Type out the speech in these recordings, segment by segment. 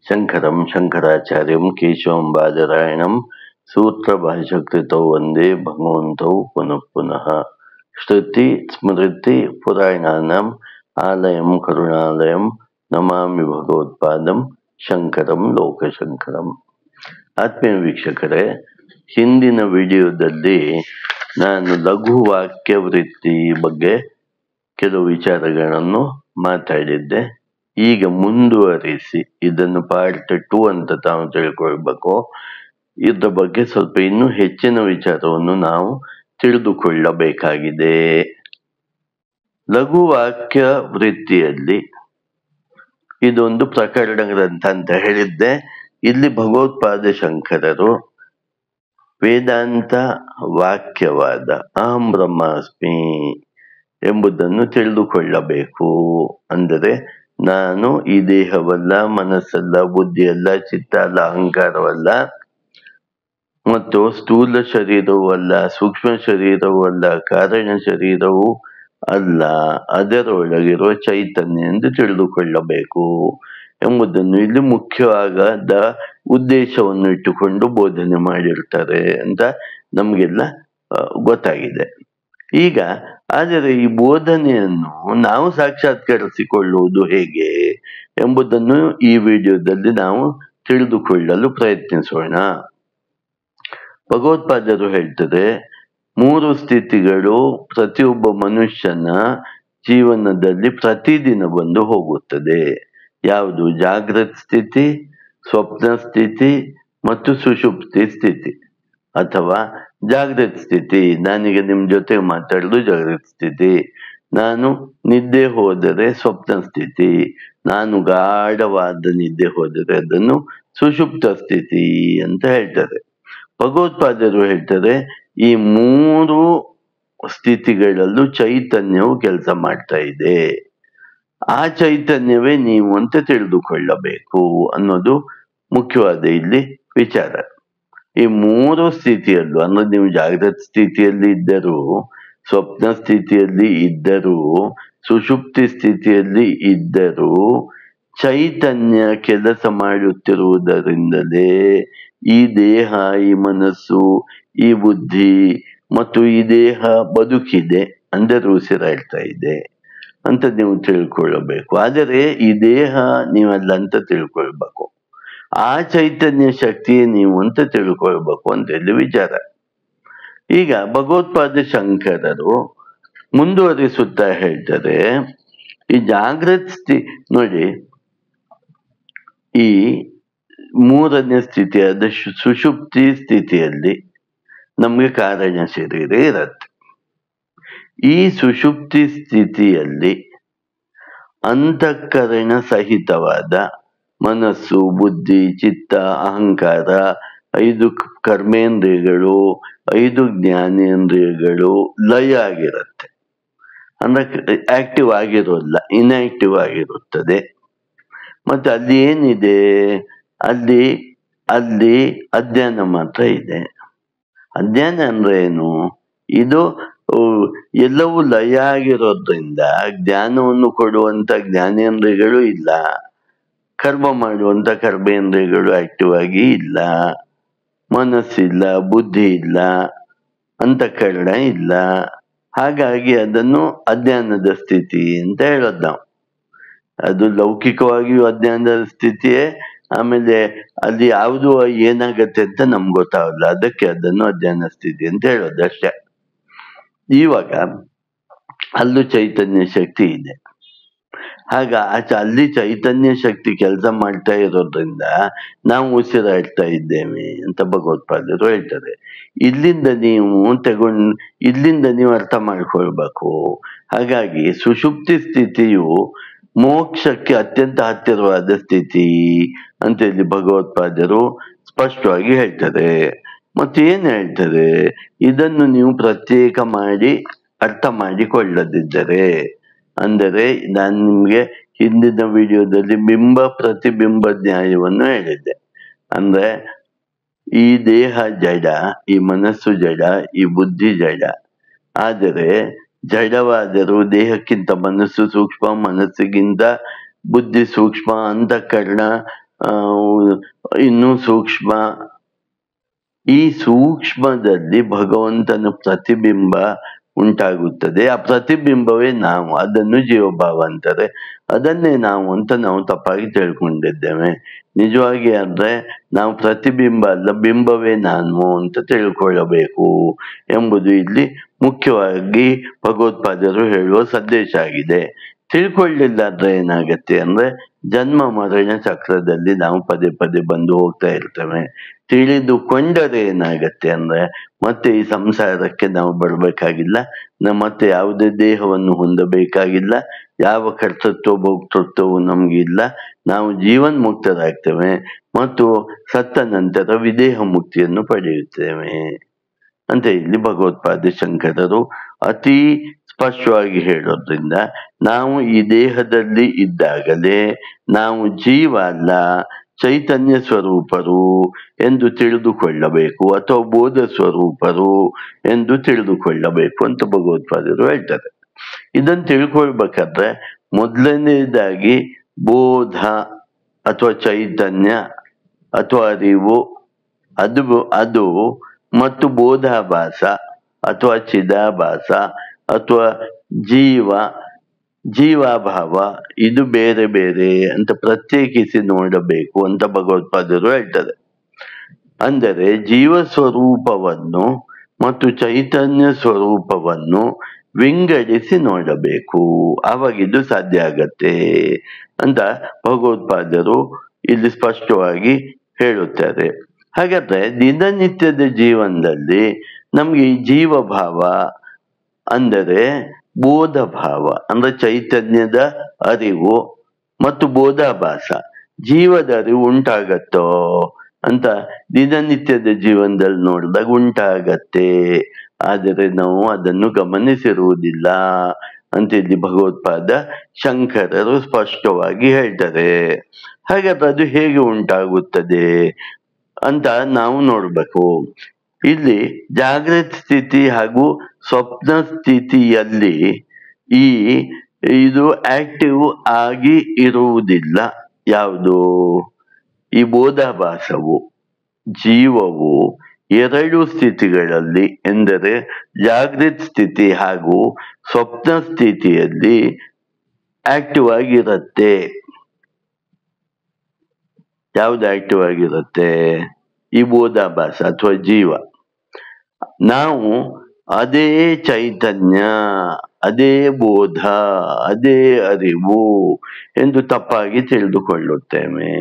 ಶಂಕರಂ ಶಂಕರಾಚಾರ್ಯಂ ಕೇಶವಂ ಬಾದರಾಯಣಂ ಸೂತ್ರಭಾಷ್ಯಕೃತೌ ವಂದೇ ಭಗವಂತೌ ಪುನಃ ಪುನಃ. ಶ್ರುತಿ ಸ್ಮೃತಿ ಪುರಾಣಾನಾಂ ಆಲಯಂ ಕರುಣಾಲಯಂ ನಮಾಮಿ ಭಗವತ್ಪಾದಂ ಶಂಕರಂ ಲೋಕಶಂಕರಂ. ಆತ್ಮೀಯ ವೀಕ್ಷಕರೇ, ಹಿಂದಿನ ವಿಡಿಯೋದಲ್ಲಿ ನಾನು ಲಘು ವಾಕ್ಯ ವೃತ್ತಿ ಬಗ್ಗೆ ಕೆಲವು ವಿಚಾರಗಳನ್ನು ಮಾತಾಡಿದ್ದೆ. ಈಗ ಮುಂದುವರಿಸಿ ಇದನ್ನು ಪಾರ್ಟ್ 2 ಅಂತ ತಾವು ತಿಳ್ಕೊಳ್ಬೇಕು. ಇದ್ರ ಬಗ್ಗೆ ಸ್ವಲ್ಪ ಇನ್ನೂ ಹೆಚ್ಚಿನ ವಿಚಾರವನ್ನು ನಾವು ತಿಳಿದುಕೊಳ್ಳಬೇಕಾಗಿದೆ. ಲಘು ವಾಕ್ಯ ವೃತ್ತಿಯಲ್ಲಿ ಇದೊಂದು ಪ್ರಕರಣ ಗ್ರಂಥ ಅಂತ ಹೇಳಿದ್ದೆ. ಇಲ್ಲಿ ಭಗವತ್ಪಾದ ಶಂಕರರು ವೇದಾಂತ ವಾಕ್ಯವಾದ ಅಹಂ ಬ್ರಹ್ಮಾಸ್ಮಿ ಎಂಬುದನ್ನು ತಿಳಿದುಕೊಳ್ಳಬೇಕು. ಅಂದರೆ ನಾನು ಈ ದೇಹವಲ್ಲ, ಮನಸ್ಸಲ್ಲ, ಬುದ್ಧಿಯಲ್ಲ, ಚಿತ್ತ ಅಲ್ಲ, ಅಹಂಕಾರವಲ್ಲ, ಮತ್ತು ಸ್ಥೂಲ ಶರೀರವೂ ಅಲ್ಲ, ಸೂಕ್ಷ್ಮ ಶರೀರವೂ ಅಲ್ಲ, ಕಾರಣ ಶರೀರವೂ ಅಲ್ಲ, ಅದರೊಳಗಿರುವ ಚೈತನ್ಯ ಎಂದು ತಿಳಿದುಕೊಳ್ಳಬೇಕು ಎಂಬುದನ್ನು ಇಲ್ಲಿ ಮುಖ್ಯವಾದ ಉದ್ದೇಶವನ್ನು ಇಟ್ಟುಕೊಂಡು ಬೋಧನೆ ಮಾಡಿರ್ತಾರೆ ಅಂತ ನಮಗೆಲ್ಲ ಗೊತ್ತಾಗಿದೆ. ಈಗ ಆದರೆ ಈ ಬೋಧನೆಯನ್ನು ನಾವು ಸಾಕ್ಷಾತ್ಕರಿಸಿಕೊಳ್ಳುವುದು ಹೇಗೆ ಎಂಬುದನ್ನು ಈ ವಿಡಿಯೋದಲ್ಲಿ ನಾವು ತಿಳಿದುಕೊಳ್ಳಲು ಪ್ರಯತ್ನಿಸೋಣ. ಭಗವತ್ಪಾದರು ಹೇಳ್ತಾರೆ, 3 ಸ್ಥಿತಿಗಳು ಪ್ರತಿಯೊಬ್ಬ ಮನುಷ್ಯನ ಜೀವನದಲ್ಲಿ ಪ್ರತಿದಿನ ಬಂದು ಹೋಗುತ್ತದೆ. ಯಾವುದು? ಜಾಗೃತ ಸ್ಥಿತಿ, ಸ್ವಪ್ನ ಸ್ಥಿತಿ ಮತ್ತು ಸುಷುಪ್ತಿ ಸ್ಥಿತಿ. ಅಥವಾ ಜಾಗೃತ ಸ್ಥಿತಿ, ನಾನೀಗ ನಿಮ್ಮ ಜೊತೆ ಮಾತಾಡೋದು ಜಾಗೃತ ಸ್ಥಿತಿ. ನಾನು ನಿದ್ದೆ ಹೋದರೆ ಸ್ವಪ್ನ ಸ್ಥಿತಿ. ನಾನು ಗಾಢವಾದ ನಿದ್ದೆ ಹೋದರೆ ಅದನ್ನು ಸುಷುಪ್ತ ಸ್ಥಿತಿ ಅಂತ ಹೇಳ್ತಾರೆ. ಭಗವತ್ಪಾದರು ಹೇಳ್ತಾರೆ, ಈ 3 ಸ್ಥಿತಿಗಳಲ್ಲೂ ಚೈತನ್ಯವು ಕೆಲಸ ಮಾಡ್ತಾ ಇದೆ. ಆ ಚೈತನ್ಯವೇ ನೀವು ಅಂತ ತಿಳಿದುಕೊಳ್ಳಬೇಕು ಅನ್ನೋದು ಮುಖ್ಯವಾದ ಇಲ್ಲಿ ವಿಚಾರ. ಈ 3 ಸ್ಥಿತಿಯಲ್ಲೂ, ಅಂದ್ರೆ ನೀವು ಜಾಗೃತ ಸ್ಥಿತಿಯಲ್ಲಿ ಇದ್ದರೂ, ಸ್ವಪ್ನ ಸ್ಥಿತಿಯಲ್ಲಿ ಇದ್ದರೂ, ಸುಷುಪ್ತಿ ಸ್ಥಿತಿಯಲ್ಲಿ ಇದ್ದರೂ ಚೈತನ್ಯ ಕೆಲಸ ಮಾಡುತ್ತಿರುವುದರಿಂದಲೇ ಈ ದೇಹ, ಈ ಮನಸ್ಸು, ಈ ಬುದ್ಧಿ ಮತ್ತು ಈ ದೇಹ ಬದುಕಿದೆ, ಅಂದರೆ ಉಸಿರಾಡ್ತಾ ಇದೆ ಅಂತ ನೀವು ತಿಳ್ಕೊಳ್ಳಬೇಕು. ಆದರೆ ಈ ದೇಹ ನೀವಲ್ಲ ಅಂತ ತಿಳ್ಕೊಳ್ಬೇಕು. ಆ ಚೈತನ್ಯ ಶಕ್ತಿಯೇ ನೀವು ಅಂತ ತಿಳ್ಕೊಳ್ಬೇಕು ಅಂತ ಹೇಳಿ ವಿಚಾರ. ಈಗ ಭಗವತ್ಪಾದ ಶಂಕರರು ಮುಂದುವರಿಸುತ್ತಾ ಹೇಳ್ತಾರೆ, ಈ ಜಾಗೃತ ನೋಡಿ, ಈ 3ನೇ ಸ್ಥಿತಿಯಾದ ಸುಷುಪ್ತಿ ಸ್ಥಿತಿಯಲ್ಲಿ ನಮಗೆ ಕಾರಣ ಶರೀರ ಇರತ್ತೆ. ಈ ಸುಷುಪ್ತಿ ಸ್ಥಿತಿಯಲ್ಲಿ ಅಂತಃಕರಣ ಸಹಿತವಾದ ಮನಸ್ಸು, ಬುದ್ಧಿ, ಚಿತ್ತ, ಅಹಂಕಾರ, 5 ಕರ್ಮೇಂದ್ರಿಯಗಳು, 5 ಜ್ಞಾನೇಂದ್ರಿಯಗಳು ಲಯ ಆಗಿರುತ್ತೆ. ಅಂದ್ರೆ ಆಕ್ಟಿವ್ ಆಗಿರೋಲ್ಲ, ಇನ್ಆಕ್ಟಿವ್ ಆಗಿರುತ್ತದೆ. ಮತ್ತೆ ಅಲ್ಲಿ ಏನಿದೆ? ಅಲ್ಲಿ ಅಜ್ಞಾನ ಮಾತ್ರ ಇದೆ. ಅಜ್ಞಾನ ಅಂದ್ರೆ ಏನು? ಇದು ಎಲ್ಲವೂ ಲಯ ಆಗಿರೋದ್ರಿಂದ ಜ್ಞಾನವನ್ನು ಕೊಡುವಂತ ಜ್ಞಾನೇಂದ್ರಿಯಗಳು ಇಲ್ಲ, ಕರ್ಮ ಮಾಡುವಂತ ಕರ್ಮೇಂದ್ರಿಯಗಳು ಆಕ್ಟಿವ್ ಆಗಿ ಇಲ್ಲ, ಮನಸ್ಸಿಲ್ಲ, ಬುದ್ಧಿ ಇಲ್ಲ, ಅಂತಃಕರಣ ಇಲ್ಲ. ಹಾಗಾಗಿ ಅದನ್ನು ಅಜ್ಞಾನದ ಸ್ಥಿತಿ ಅಂತ ಹೇಳೋದು ನಾವು. ಅದು ಲೌಕಿಕವಾಗಿಯೂ ಅಜ್ಞಾನದ ಸ್ಥಿತಿಯೇ. ಆಮೇಲೆ ಅಲ್ಲಿ ಯಾವುದು ಏನಾಗತ್ತೆ ಅಂತ ನಮ್ಗೆ ಗೊತ್ತಾಗಲ್ಲ, ಅದಕ್ಕೆ ಅದನ್ನು ಅಜ್ಞಾನ ಸ್ಥಿತಿ ಅಂತ ಹೇಳೋದು ಅಷ್ಟೇ. ಇವಾಗ ಅಲ್ಲೂ ಚೈತನ್ಯ ಶಕ್ತಿ ಇದೆ. ಅಲ್ಲಿ ಚೈತನ್ಯ ಶಕ್ತಿ ಕೆಲಸ ಮಾಡ್ತಾ ಇರೋದ್ರಿಂದ ನಾವು ಉಸಿರಾಡ್ತಾ ಇದ್ದೇವೆ ಅಂತ ಭಗವತ್ಪಾದರು ಹೇಳ್ತಾರೆ. ಇಲ್ಲಿಂದ ನೀವು ಅರ್ಥ ಮಾಡ್ಕೊಳ್ಬೇಕು. ಹಾಗಾಗಿ ಸುಷುಪ್ತಿ ಸ್ಥಿತಿಯು ಮೋಕ್ಷಕ್ಕೆ ಅತ್ಯಂತ ಹತ್ತಿರವಾದ ಸ್ಥಿತಿ ಅಂತ ಹೇಳಿ ಭಗವತ್ಪಾದರು ಸ್ಪಷ್ಟವಾಗಿ ಹೇಳ್ತಾರೆ. ಮತ್ತೇನು ಹೇಳ್ತಾರೆ? ಇದನ್ನು ನೀವು ಪ್ರತ್ಯೇಕ ಮಾಡಿ ಅರ್ಥ ಮಾಡಿಕೊಳ್ಳದಿದ್ದರೆ, ಅಂದರೆ ನಾನು ನಿಮ್ಗೆ ಹಿಂದಿನ ವಿಡಿಯೋದಲ್ಲಿ ಬಿಂಬ ಪ್ರತಿಬಿಂಬ ನ್ಯಾಯವನ್ನು ಹೇಳಿದ್ದೆ. ಅಂದ್ರೆ ಈ ದೇಹ ಜಡ, ಈ ಮನಸ್ಸು ಜಡ, ಈ ಬುದ್ಧಿ ಜಡ. ಆದರೆ ಜಡವಾದರೂ ದೇಹಕ್ಕಿಂತ ಮನಸ್ಸು ಸೂಕ್ಷ್ಮ, ಮನಸ್ಸಿಗಿಂತ ಬುದ್ಧಿ ಸೂಕ್ಷ್ಮ, ಅಂತಃಕರಣ ಇನ್ನೂ ಸೂಕ್ಷ್ಮ. ಈ ಸೂಕ್ಷ್ಮದಲ್ಲಿ ಭಗವಂತನ ಪ್ರತಿಬಿಂಬ ಉಂಟಾಗುತ್ತದೆ. ಆ ಪ್ರತಿಬಿಂಬವೇ ನಾವು, ಅದನ್ನು ಜೀವಭಾವ ಅಂತಾರೆ. ಅದನ್ನೇ ನಾವು ಅಂತ ನಾವು ತಪ್ಪಾಗಿ ತಿಳ್ಕೊಂಡಿದ್ದೇವೆ. ನಿಜವಾಗಿ ಅಂದ್ರೆ ನಾವು ಪ್ರತಿಬಿಂಬ ಅಲ್ಲ, ಬಿಂಬವೇ ನಾನು ಅಂತ ತಿಳ್ಕೊಳ್ಳಬೇಕು ಎಂಬುದು ಇಲ್ಲಿ ಮುಖ್ಯವಾಗಿ ಭಗವತ್ಪಾದರು ಹೇಳುವ ಸಂದೇಶ ಆಗಿದೆ. ತಿಳ್ಕೊಳ್ಳಿಲ್ಲ ಅಂದ್ರೆ ಏನಾಗತ್ತೆ ಅಂದ್ರೆ ಜನ್ಮ ಮರಣ ಚಕ್ರದಲ್ಲಿ ನಾವು ಪದೇ ಪದೇ ಬಂದು ಹೋಗ್ತಾ ಇರ್ತೇವೆ. ತಿಳಿದುಕೊಂಡರೆ ಏನಾಗತ್ತೆ ಅಂದ್ರೆ ಮತ್ತೆ ಈ ಸಂಸಾರಕ್ಕೆ ನಾವು ಬರ್ಬೇಕಾಗಿಲ್ಲ, ಮತ್ತೆ ಯಾವುದೇ ದೇಹವನ್ನು ಹೊಂದಬೇಕಾಗಿಲ್ಲ, ಯಾವ ಕರ್ತೃತ್ವ ಭೋಕ್ತೃತ್ವವು ನಮ್ಗಿಲ್ಲ. ನಾವು ಜೀವನ್ ಮುಕ್ತರಾಗ್ತೇವೆ ಮತ್ತು ಸತ್ತ ನಂತರ ವಿದೇಹ ಮುಕ್ತಿಯನ್ನು ಪಡೆಯುತ್ತೇವೆ ಅಂತ ಇಲ್ಲಿ ಭಗವತ್ಪಾದ ಶಂಕರರು ಅತಿ ಸ್ಪಷ್ಟವಾಗಿ ಹೇಳೋದ್ರಿಂದ ನಾವು ಈ ದೇಹದಲ್ಲಿ ಇದ್ದಾಗಲೇ ನಾವು ಜೀವ ಅಲ್ಲ, ಚೈತನ್ಯ ಸ್ವರೂಪರು ಎಂದು ತಿಳಿದುಕೊಳ್ಳಬೇಕು, ಅಥವಾ ಬೋಧ ಸ್ವರೂಪರು ಎಂದು ತಿಳಿದುಕೊಳ್ಳಬೇಕು ಅಂತ ಭಗವತ್ಪಾದರು ಹೇಳ್ತಾರೆ. ಇದನ್ನು ತಿಳ್ಕೊಳ್ಬೇಕಾದ್ರೆ ಮೊದಲನೇದಾಗಿ ಬೋಧ ಅಥವಾ ಚೈತನ್ಯ ಅಥವಾ ಅರಿವು ಅದು ಮತ್ತು ಬೋಧಾಭಾಸ ಅಥವಾ ಚಿದಾಭಾಸ ಅಥವಾ ಜೀವಾಭಾವ ಇದು ಬೇರೆ ಬೇರೆ ಅಂತ ಪ್ರತ್ಯೇಕಿಸಿ ನೋಡಬೇಕು ಅಂತ ಭಗವತ್ಪಾದರು ಹೇಳ್ತಾರೆ. ಅಂದರೆ ಜೀವ ಸ್ವರೂಪವನ್ನು ಮತ್ತು ಚೈತನ್ಯ ಸ್ವರೂಪವನ್ನು ವಿಂಗಡಿಸಿ ನೋಡಬೇಕು, ಆವಾಗಿದ್ದು ಸಾಧ್ಯ ಆಗತ್ತೆ ಅಂತ ಭಗವತ್ಪಾದರು ಇಲ್ಲಿ ಸ್ಪಷ್ಟವಾಗಿ ಹೇಳುತ್ತಾರೆ. ಹಾಗಾದ್ರೆ ದಿನನಿತ್ಯದ ಜೀವನದಲ್ಲಿ ನಮ್ಗೆ ಈ ಜೀವಭಾವ ಅಂದರೆ ಬೋಧ ಭಾವ ಅಂದ್ರೆ ಚೈತನ್ಯದ ಅರಿವು ಮತ್ತು ಬೋಧಾಭಾಸ ಜೀವದ ಅರಿವು ಉಂಟಾಗತ್ತೋ ಅಂತ ದಿನನಿತ್ಯದ ಜೀವನದಲ್ಲಿ ನೋಡಿದಾಗ ಉಂಟಾಗತ್ತೆ. ಆದರೆ ನಾವು ಅದನ್ನು ಗಮನಿಸಿರುವುದಿಲ್ಲ ಅಂತ ಇಲ್ಲಿ ಭಗವತ್ಪಾದ ಶಂಕರರು ಸ್ಪಷ್ಟವಾಗಿ ಹೇಳ್ತಾರೆ. ಹಾಗಾದ್ರೆ ಅದು ಹೇಗೆ ಉಂಟಾಗುತ್ತದೆ ಅಂತ ನಾವು ನೋಡ್ಬೇಕು. ಇಲ್ಲಿ ಜಾಗೃತ ಸ್ಥಿತಿ ಹಾಗೂ ಸ್ವಪ್ನ ಸ್ಥಿತಿಯಲ್ಲಿ ಇದು ಆಕ್ಟಿವ್ ಆಗಿ ಇರುವುದಿಲ್ಲ. ಯಾವುದು? ಈ ಬೋಧಾಭಾಸವು ಜೀವವು ಎರಡು ಸ್ಥಿತಿಗಳಲ್ಲಿ ಎಂದರೆ ಜಾಗೃತ ಸ್ಥಿತಿ ಹಾಗೂ ಸ್ವಪ್ನ ಸ್ಥಿತಿಯಲ್ಲಿ ಆಕ್ಟಿವ್ ಆಗಿರುತ್ತೆ. ಯಾವ್ದು ಆಕ್ಟಿವ್ ಆಗಿರುತ್ತೆ? ಈ ಬೋಧಾಭಾಸ ಅಥವಾ ಜೀವ. ನಾವು ಅದೇ ಚೈತನ್ಯ, ಅದೇ ಬೋಧ, ಅದೇ ಅರಿವು ಎಂದು ತಪ್ಪಾಗಿ ತಿಳಿದುಕೊಳ್ಳುತ್ತೇವೆ.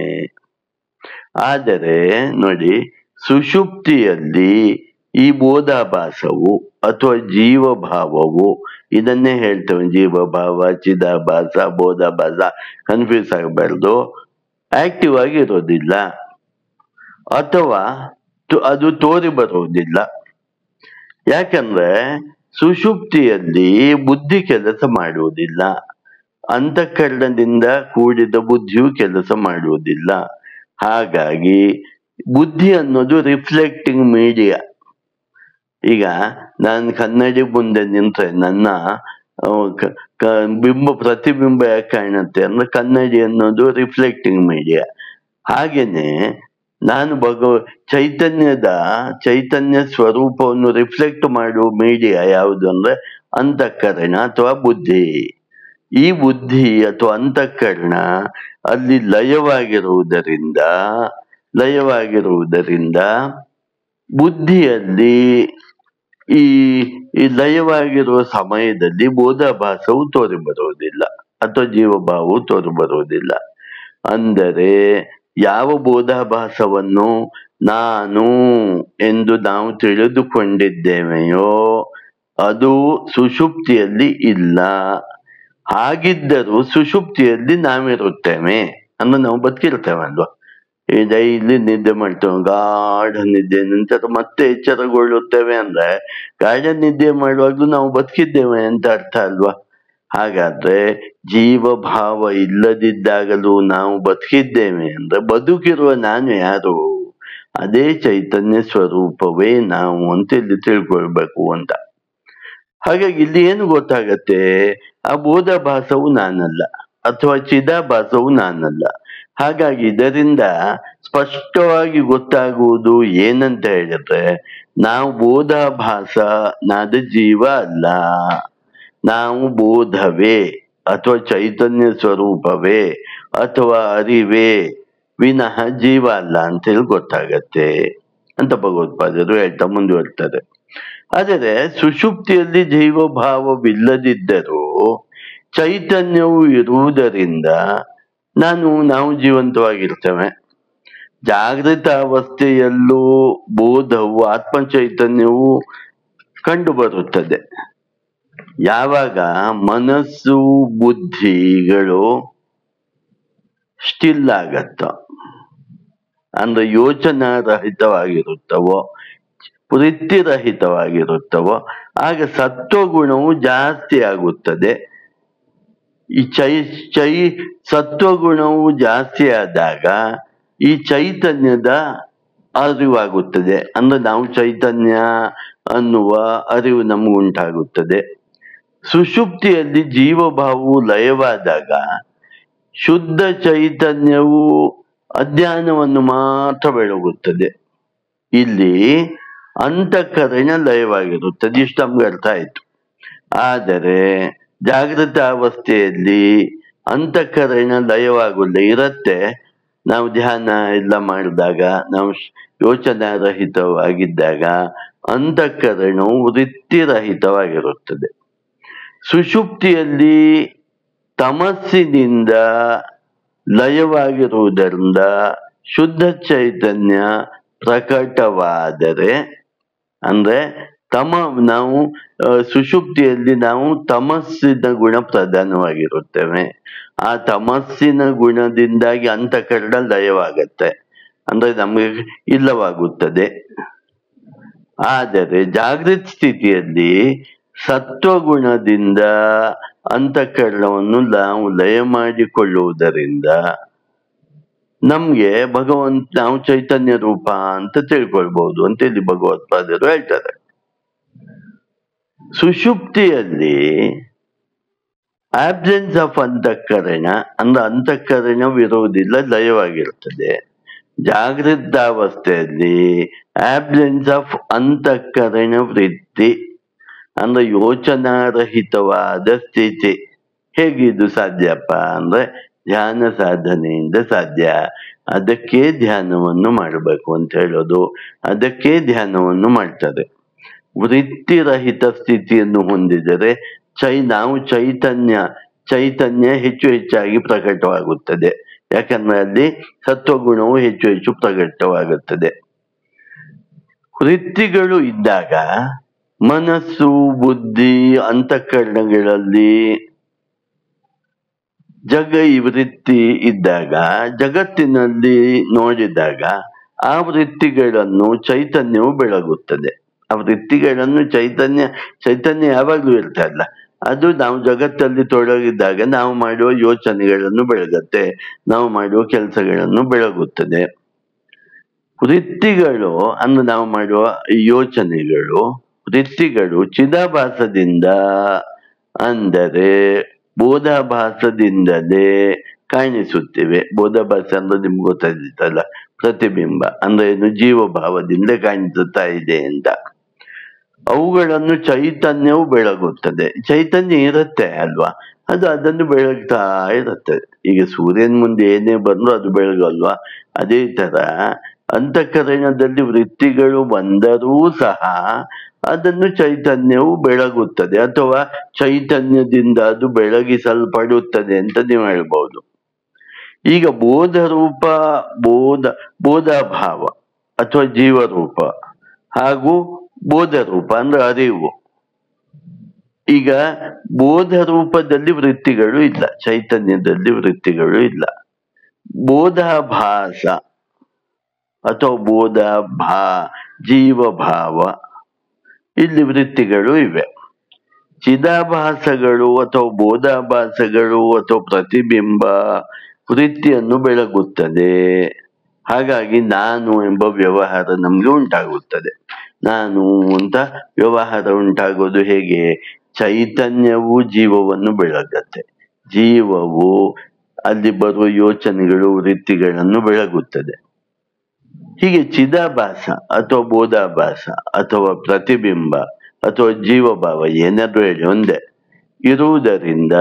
ಆದರೆ ನೋಡಿ, ಸುಷುಪ್ತಿಯಲ್ಲಿ ಈ ಬೋಧಾಭಾಸವು ಅಥವಾ ಜೀವಭಾವವು, ಇದನ್ನೇ ಹೇಳ್ತೇವೆ ಜೀವಭಾವ, ಚಿದಾಭಾಸ, ಬೋಧಾಭಾಸ, ಕನ್ಫ್ಯೂಸ್ ಆಗಬಾರ್ದು, ಆಕ್ಟಿವ್ ಆಗಿ ಇರೋದಿಲ್ಲ ಅಥವಾ ಅದು ತೋರಿ ಬರುವುದಿಲ್ಲ. ಯಾಕಂದ್ರೆ ಸುಷುಪ್ತಿಯಲ್ಲಿ ಬುದ್ಧಿ ಕೆಲಸ ಮಾಡುವುದಿಲ್ಲ, ಅಂತಃಕರಣದಿಂದ ಕೂಡಿದ ಬುದ್ಧಿಯು ಕೆಲಸ ಮಾಡುವುದಿಲ್ಲ. ಹಾಗಾಗಿ ಬುದ್ಧಿ ಅನ್ನೋದು ರಿಫ್ಲೆಕ್ಟಿಂಗ್ ಮೀಡಿಯಾ. ಈಗ ನಾನು ಕನ್ನಡಿ ಮುಂದೆ ನಿಂತ್ರೆ ನನ್ನ ಪ್ರತಿಬಿಂಬ ಯಾಕೆ ಕಾಣುತ್ತೆ ಅಂದ್ರೆ ಕನ್ನಡಿ ಅನ್ನೋದು ರಿಫ್ಲೆಕ್ಟಿಂಗ್ ಮೀಡಿಯಾ. ಹಾಗೇನೆ ನಾನು ಚೈತನ್ಯ ಸ್ವರೂಪವನ್ನು ರಿಫ್ಲೆಕ್ಟ್ ಮಾಡುವ ಮೀಡಿಯಾ ಯಾವುದು ಅಂದ್ರೆ ಅಂತಃಕರಣ ಅಥವಾ ಬುದ್ಧಿ. ಈ ಬುದ್ಧಿ ಅಥವಾ ಅಂತಃಕರಣ ಅಲ್ಲಿ ಲಯವಾಗಿರುವುದರಿಂದ ಬುದ್ಧಿಯಲ್ಲಿ ಈ ಲಯವಾಗಿರುವ ಸಮಯದಲ್ಲಿ ಬೋಧಾಭಾಸವು ತೋರಿ ಬರುವುದಿಲ್ಲ ಅಥವಾ ಜೀವಭಾವವು ತೋರಿ ಬರುವುದಿಲ್ಲ. ಅಂದರೆ ಯಾವ ಬೋಧಾಭಾಸವನ್ನು ನಾನು ಎಂದು ನಾವು ತಿಳಿದುಕೊಂಡಿದ್ದೇವೆಯೋ ಅದು ಸುಷುಪ್ತಿಯಲ್ಲಿ ಇಲ್ಲ. ಹಾಗಿದ್ದರೂ ಸುಷುಪ್ತಿಯಲ್ಲಿ ನಾವಿರುತ್ತೇವೆ ಅಂದ್ರೆ ನಾವು ಬದುಕಿರ್ತೇವೆ ಅಲ್ವಾ. ಈ ಡೈಲಿ ನಿದ್ದೆ ಮಾಡ್ತೇವೆ, ಗಾಢ ನಿದ್ದೆ, ನಂತರ ಮತ್ತೆ ಎಚ್ಚರಗೊಳ್ಳುತ್ತೇವೆ ಅಂದ್ರೆ ಗಾಢ ನಿದ್ದೆ ಮಾಡುವಾಗ್ಲೂ ನಾವು ಬದುಕಿದ್ದೇವೆ ಅಂತ ಅರ್ಥ ಅಲ್ವಾ. ಹಾಗಾದ್ರೆ ಜೀವಭಾವ ಇಲ್ಲದಿದ್ದಾಗಲೂ ನಾವು ಬದುಕಿದ್ದೇವೆ ಅಂದ್ರೆ ಬದುಕಿರುವ ನಾನು ಯಾರು? ಅದೇ ಚೈತನ್ಯ ಸ್ವರೂಪವೇ ನಾವು ಅಂತ ಇಲ್ಲಿ ತಿಳ್ಕೊಳ್ಬೇಕು ಅಂತ. ಹಾಗಾಗಿ ಇಲ್ಲಿ ಏನು ಗೊತ್ತಾಗತ್ತೆ? ಆ ಬೋಧಾಭಾಸವು ನಾನಲ್ಲ ಅಥವಾ ಚಿದಾಭಾಸವು ನಾನಲ್ಲ. ಹಾಗಾಗಿ ಇದರಿಂದ ಸ್ಪಷ್ಟವಾಗಿ ಗೊತ್ತಾಗುವುದು ಏನಂತ ಹೇಳಿದ್ರೆ, ನಾವು ಬೋಧಾಭಾಸ, ನಾದ ಜೀವ ಅಲ್ಲ, ನಾವು ಬೋಧವೇ ಅಥವಾ ಚೈತನ್ಯ ಸ್ವರೂಪವೇ ಅಥವಾ ಅರಿವೇ ವಿನಃ ಜೀವ ಅಲ್ಲ ಅಂತೇಳಿ ಗೊತ್ತಾಗತ್ತೆ ಅಂತ ಭಗವತ್ಪಾದರು ಹೇಳ್ತಾ ಮುಂದುವರ್ತಾರೆ. ಆದರೆ ಸುಷುಪ್ತಿಯಲ್ಲಿ ಜೀವಭಾವವಿಲ್ಲದಿದ್ದರೂ ಚೈತನ್ಯವು ಇರುವುದರಿಂದ ನಾವು ಜೀವಂತವಾಗಿರ್ತೇವೆ. ಜಾಗೃತ ಅವಸ್ಥೆಯಲ್ಲೂ ಬೋಧವು ಆತ್ಮ ಚೈತನ್ಯವು ಕಂಡು ಬರುತ್ತದೆ. ಯಾವಾಗ ಮನಸ್ಸು ಬುದ್ಧಿಗಳು ಸ್ಟಿಲ್ ಆಗತ್ತ, ಅಂದ್ರೆ ಯೋಚನಾ ರಹಿತವಾಗಿರುತ್ತವೋ, ವೃತ್ತಿರಹಿತವಾಗಿರುತ್ತವೋ, ಆಗ ಸತ್ವಗುಣವು ಜಾಸ್ತಿ ಆಗುತ್ತದೆ. ಈ ಸತ್ವಗುಣವು ಜಾಸ್ತಿ ಆದಾಗ ಈ ಚೈತನ್ಯದ ಅರಿವಾಗುತ್ತದೆ. ಅಂದ್ರೆ ನಾವು ಚೈತನ್ಯ ಅನ್ನುವ ಅರಿವು ನಮ್ಗೆ ಉಂಟಾಗುತ್ತದೆ. ಸುಷುಪ್ತಿಯಲ್ಲಿ ಜೀವಭಾವವು ಲಯವಾದಾಗ ಶುದ್ಧ ಚೈತನ್ಯವು ಅಜ್ಞಾನವನ್ನು ಮಾತ್ರ ಬೆಳಗುತ್ತದೆ. ಇಲ್ಲಿ ಅಂತಃಕರಣ ಲಯವಾಗಿರುತ್ತದೆ. ಇಷ್ಟು ನಮ್ಗೆ ಅರ್ಥ ಆಯ್ತು. ಆದರೆ ಜಾಗೃತ ಅವಸ್ಥೆಯಲ್ಲಿ ಅಂತಃಕರಣ ಲಯವಾಗುಲ್ಲ, ಇರತ್ತೆ. ನಾವು ಧ್ಯಾನ ಎಲ್ಲ ಮಾಡಿದಾಗ, ನಾವು ಯೋಚನಾರಹಿತವಾಗಿದ್ದಾಗ ಅಂತಃಕರಣವು ವೃತ್ತಿರಹಿತವಾಗಿರುತ್ತದೆ. ಸುಷುಪ್ತಿಯಲ್ಲಿ ತಮಸ್ಸಿನಿಂದ ಲಯವಾಗಿರುವುದರಿಂದ ಶುದ್ಧ ಚೈತನ್ಯ ಪ್ರಕಟವಾದರೆ, ಅಂದ್ರೆ ನಾವು ಸುಷುಪ್ತಿಯಲ್ಲಿ ನಾವು ತಮಸ್ಸಿನ ಗುಣ ಪ್ರಧಾನವಾಗಿರುತ್ತೇವೆ. ಆ ತಮಸ್ಸಿನ ಗುಣದಿಂದಾಗಿ ಅಂತಃಕರಣ ಲಯವಾಗತ್ತೆ, ಅಂದ್ರೆ ನಮಗೆ ಇಲ್ಲವಾಗುತ್ತದೆ. ಆದರೆ ಜಾಗೃತ ಸ್ಥಿತಿಯಲ್ಲಿ ಸತ್ವಗುಣದಿಂದ ಅಂತಃಕರಣವನ್ನು ನಾವು ಲಯ ಮಾಡಿಕೊಳ್ಳುವುದರಿಂದ ನಮ್ಗೆ ನಾವು ಚೈತನ್ಯ ರೂಪ ಅಂತ ತಿಳ್ಕೊಳ್ಬಹುದು ಅಂತ ಇಲ್ಲಿ ಭಗವತ್ಪಾದರು ಹೇಳ್ತಾರೆ. ಸುಷುಪ್ತಿಯಲ್ಲಿ ಆಬ್ಸೆನ್ಸ್ ಆಫ್ ಅಂತಃಕರಣ, ಅಂದ್ರೆ ಅಂತಃಕರಣವಿರುವುದಿಲ್ಲ, ಲಯವಾಗಿರುತ್ತದೆ. ಜಾಗೃತಾವಸ್ಥೆಯಲ್ಲಿ ಆಬ್ಸೆನ್ಸ್ ಆಫ್ ಅಂತಃಕರಣ ವೃತ್ತಿ, ಅಂದ್ರೆ ಯೋಚನಾರಹಿತವಾದ ಸ್ಥಿತಿ. ಹೇಗಿದು ಸಾಧ್ಯಪ್ಪ ಅಂದ್ರೆ ಧ್ಯಾನ ಸಾಧನೆಯಿಂದ ಸಾಧ್ಯ. ಅದಕ್ಕೆ ಧ್ಯಾನವನ್ನು ಮಾಡಬೇಕು ಅಂತ ಹೇಳೋದು, ಅದಕ್ಕೆ ಧ್ಯಾನವನ್ನು ಮಾಡ್ತಾರೆ. ವೃತ್ತಿರಹಿತ ಸ್ಥಿತಿಯನ್ನು ಹೊಂದಿದರೆ ನಾವು ಚೈತನ್ಯ ಹೆಚ್ಚು ಹೆಚ್ಚಾಗಿ ಪ್ರಕಟವಾಗುತ್ತದೆ. ಯಾಕಂದ್ರೆ ಅಲ್ಲಿ ಸತ್ವಗುಣವು ಹೆಚ್ಚು ಹೆಚ್ಚು ಪ್ರಕಟವಾಗುತ್ತದೆ. ವೃತ್ತಿಗಳು ಇದ್ದಾಗ ಮನಸ್ಸು ಬುದ್ಧಿ ಅಂತಃಕರಣಗಳಲ್ಲಿ ಈ ವೃತ್ತಿ ಇದ್ದಾಗ, ಜಗತ್ತಿನಲ್ಲಿ ನೋಡಿದಾಗ ಆ ವೃತ್ತಿಗಳನ್ನು ಚೈತನ್ಯವು ಬೆಳಗುತ್ತದೆ. ಆ ವೃತ್ತಿಗಳನ್ನು ಚೈತನ್ಯ ಯಾವಾಗ್ಲೂ ಇರ್ತಲ್ಲ, ಅದು ನಾವು ಜಗತ್ತಲ್ಲಿ ತೊಡಗಿದ್ದಾಗ ನಾವು ಮಾಡುವ ಯೋಚನೆಗಳನ್ನು ಬೆಳಗತ್ತೆ, ನಾವು ಮಾಡುವ ಕೆಲಸಗಳನ್ನು ಬೆಳಗುತ್ತದೆ. ವೃತ್ತಿಗಳು ಅಂದ್ರೆ ನಾವು ಮಾಡುವ ವೃತ್ತಿಗಳು ಚಿದಾಭಾಸದಿಂದ, ಅಂದರೆ ಬೋಧಾಭಾಸದಿಂದಲೇ ಕಾಣಿಸುತ್ತಿವೆ. ಬೋಧಾಭಾಸ ಅಂದ್ರೆ ನಿಮ್ಗೆ ಗೊತ್ತಾಗಿತ್ತಲ್ಲ, ಪ್ರತಿಬಿಂಬ ಅಂದ್ರೆ ಏನು, ಜೀವಭಾವದಿಂದ ಕಾಣಿಸುತ್ತಾ ಇದೆ ಅಂತ. ಅವುಗಳನ್ನು ಚೈತನ್ಯವು ಬೆಳಗುತ್ತದೆ. ಚೈತನ್ಯ ಇರುತ್ತೆ ಅಲ್ವಾ, ಅದನ್ನು ಬೆಳಗ್ತಾ ಇರುತ್ತೆ. ಈಗ ಸೂರ್ಯನ ಮುಂದೆ ಏನೇ ಬಂದ್ರು ಅದು ಬೆಳಗಲ್ವಾ, ಅದೇ ತರ ಅಂತಃಕರಣದಲ್ಲಿ ವೃತ್ತಿಗಳು ಬಂದರೂ ಸಹ ಅದನ್ನು ಚೈತನ್ಯವು ಬೆಳಗುತ್ತದೆ, ಅಥವಾ ಚೈತನ್ಯದಿಂದ ಅದು ಬೆಳಗಿಸಲ್ಪಡುತ್ತದೆ ಅಂತ ನೀವು ಹೇಳ್ಬಹುದು. ಈಗ ಬೋಧಭಾವ ಅಥವಾ ಜೀವರೂಪ ಹಾಗೂ ಬೋಧರೂಪ ಅಂದ್ರೆ ಅರಿವು. ಈಗ ಬೋಧ ರೂಪದಲ್ಲಿ ವೃತ್ತಿಗಳು ಇಲ್ಲ, ಚೈತನ್ಯದಲ್ಲಿ ವೃತ್ತಿಗಳು ಇಲ್ಲ. ಬೋಧಾಭಾಸ ಅಥವಾ ಜೀವಭಾವ, ಇಲ್ಲಿ ವೃತ್ತಿಗಳು ಇವೆ. ಚಿದಾಭಾಸಗಳು ಅಥವಾ ಬೋಧಾಭಾಸಗಳು ಅಥವಾ ಪ್ರತಿಬಿಂಬ ವೃತ್ತಿಯನ್ನು ಬೆಳಗುತ್ತದೆ. ಹಾಗಾಗಿ ನಾನು ಎಂಬ ವ್ಯವಹಾರ ನಮ್ಗೆ ಉಂಟಾಗುತ್ತದೆ. ನಾನು ಅಂತ ವ್ಯವಹಾರ ಉಂಟಾಗೋದು ಹೇಗೆ? ಚೈತನ್ಯವು ಜೀವವನ್ನು ಬೆಳಗತ್ತೆ, ಜೀವವು ಅಲ್ಲಿ ಬರುವ ಯೋಚನೆಗಳು ವೃತ್ತಿಗಳನ್ನು ಬೆಳಗುತ್ತದೆ. ಹೀಗೆ ಚಿದಾಭಾಸ ಅಥವಾ ಬೋಧಾಭಾಸ ಅಥವಾ ಪ್ರತಿಬಿಂಬ ಅಥವಾ ಜೀವಭಾವ ಏನಾದ್ರೂ ಹೇಳಿ ಒಂದೇ ಇರುವುದರಿಂದ